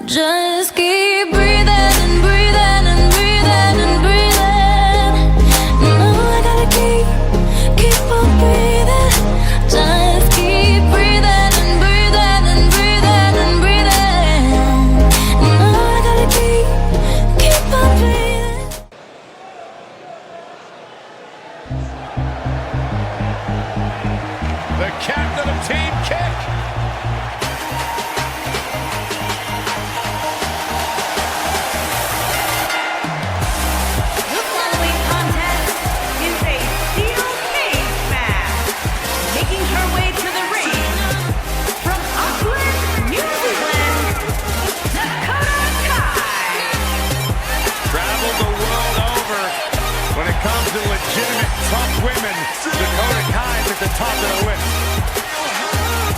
Just keep breathing and breathing and breathing and breathing. No, I gotta keep on breathing. Just keep breathing and breathing and breathing and breathing. No, I gotta keep on breathing. The captain of Team Kick. The following contest is a steel cage match. Making her way to the ring from Auckland, New Zealand, Dakota. Traveled the world over. When it comes to legitimate tough women, Dakota Kai's at the top of the list.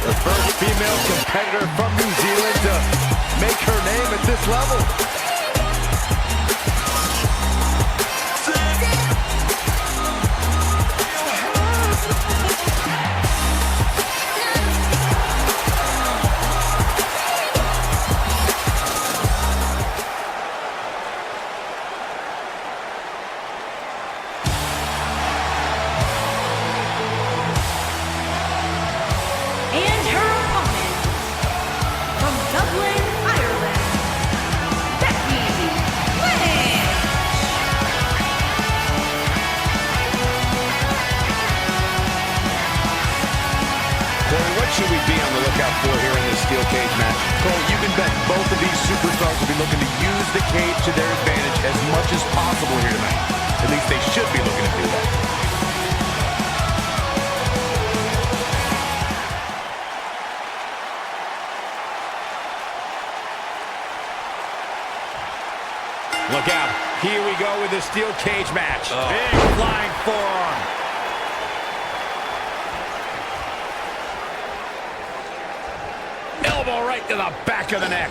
The first female competitor from New Zealand to make her name at this level. And her opponent from Dublin, Ireland, Becky, Lynch. Corey, what should we be on the lookout for here in this steel cage match? Cole, you can bet both of these superstars will be looking to use the cage to their advantage as much as possible here tonight. At least they should be looking to do that. Look out. Here we go with the steel cage match. Big flying forearm. Elbow right to the back of the neck.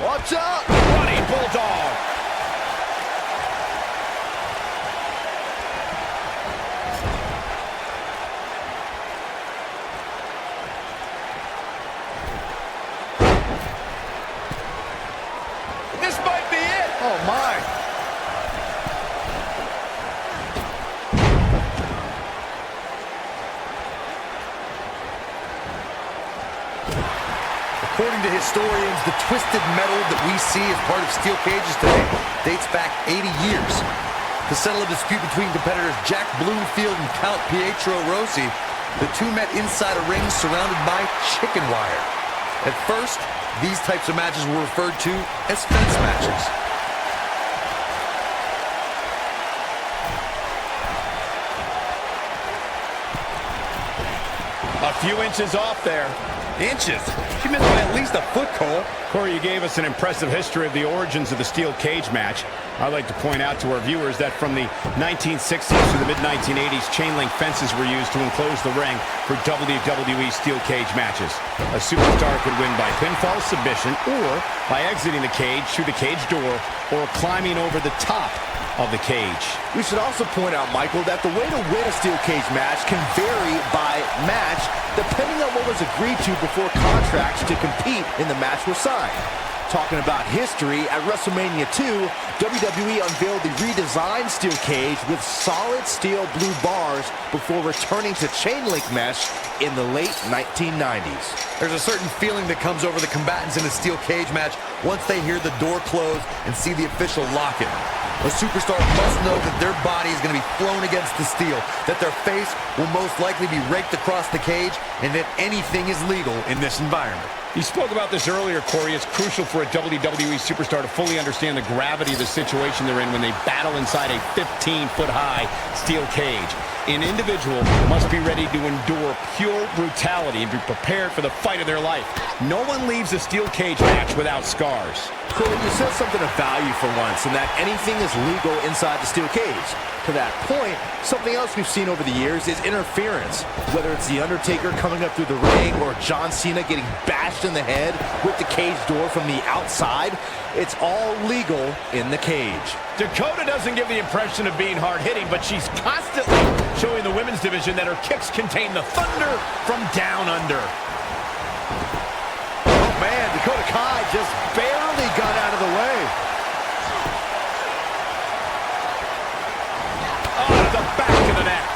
Watch out! Running bulldog. This might be it. Oh, my. According to historians, the twisted metal that we see as part of steel cages today dates back 80 years. To settle a dispute between competitors Jack Bloomfield and Count Pietro Rossi, the two met inside a ring surrounded by chicken wire. At first, these types of matches were referred to as fence matches. A few inches off there. Inches? She missed by at least a foot, Cole. Corey, you gave us an impressive history of the origins of the steel cage match. I'd like to point out to our viewers that from the 1960s to the mid-1980s, chain link fences were used to enclose the ring for WWE steel cage matches. A superstar could win by pinfall submission or by exiting the cage through the cage door or climbing over the top of the cage. We should also point out, Michael, that the way to win a steel cage match can vary by match depending on what was agreed to before contracts to compete in the match were signed. Talking about history, at WrestleMania 2, WWE unveiled the redesigned steel cage with solid steel blue bars before returning to chain link mesh in the late 1990s. There's a certain feeling that comes over the combatants in a steel cage match once they hear the door close and see the official lock it. A superstar must know that their body is going to be flown against the steel, that their face will most likely be raked across the cage, and that anything is legal in this environment. You spoke about this earlier, Corey. It's crucial for a WWE superstar to fully understand the gravity of the situation they're in when they battle inside a 15-foot-high steel cage. An individual must be ready to endure pure brutality and be prepared for the fight of their life. No one leaves a steel cage match without scars. Corey, you said something of value for once, in that anything is legal inside the steel cage. To that point, something else we've seen over the years is interference. Whether it's The Undertaker coming up through the ring or John Cena getting bashed in the head with the cage door from the outside, it's all legal in the cage. Dakota doesn't give the impression of being hard-hitting, but she's constantly showing the women's division that her kicks contain the thunder from down under. Kai just barely got out of the way. Oh, to the back of the neck.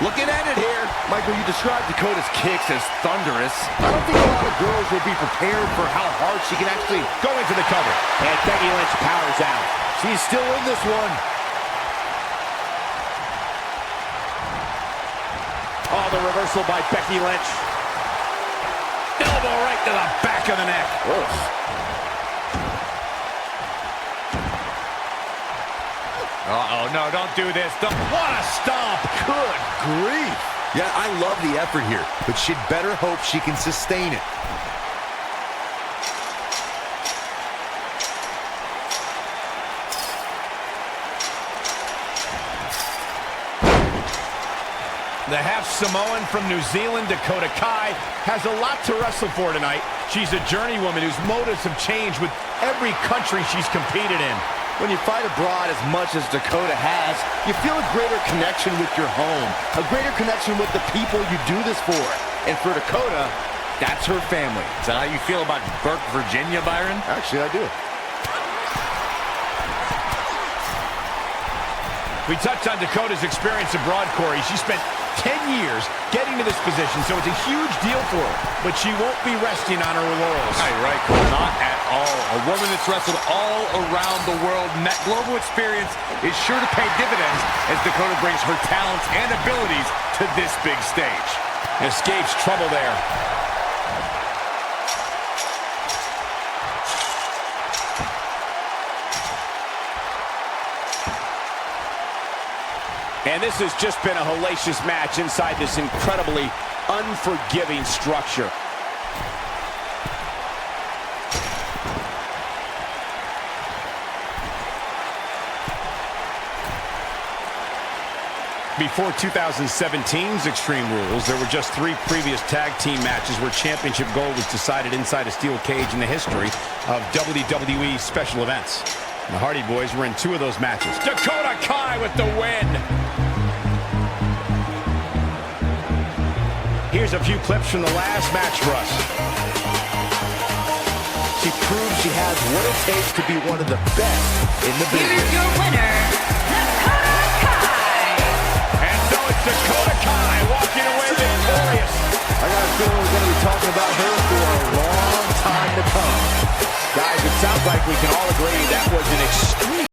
Looking at it here. Michael, you described Dakota's kicks as thunderous. I don't think a lot of girls will be prepared for how hard she can actually Go into the cover. And Becky Lynch powers out. She's still in this one. Oh, the reversal by Becky Lynch. Elbow right to the back of the neck. Ugh. Uh-oh, no, don't do this. What a stomp. Good grief. Yeah, I love the effort here, but she'd better hope she can sustain it. The half Samoan from New Zealand, Dakota Kai, has a lot to wrestle for tonight. She's a journeywoman whose motives have changed with every country she's competed in. When you fight abroad as much as Dakota has, you feel a greater connection with your home, a greater connection with the people you do this for. And for Dakota, that's her family. Is that how you feel about Burke, Virginia, Byron? Actually, I do. We touched on Dakota's experience abroad, Corey. She spent 10 years getting to this position, so it's a huge deal for her. But she won't be resting on her laurels. You're right, Cole. Not at all. A woman that's wrestled all around the world, and that global experience is sure to pay dividends as Dakota brings her talents and abilities to this big stage. Escapes trouble there. And this has just been a hellacious match inside this incredibly unforgiving structure. Before 2017's Extreme Rules, there were just 3 previous tag team matches where championship gold was decided inside a steel cage in the history of WWE special events. The Hardy Boys were in 2 of those matches. Dakota Kai with the win. Here's a few clips from the last match for us. She proves she has what it takes to be one of the best in the business. Here's your winner, Dakota Kai. And so it's Dakota Kai walking away victorious. I got a feeling we're going to be talking about her for a long time to come. Guys, it sounds like we can all agree that was an extreme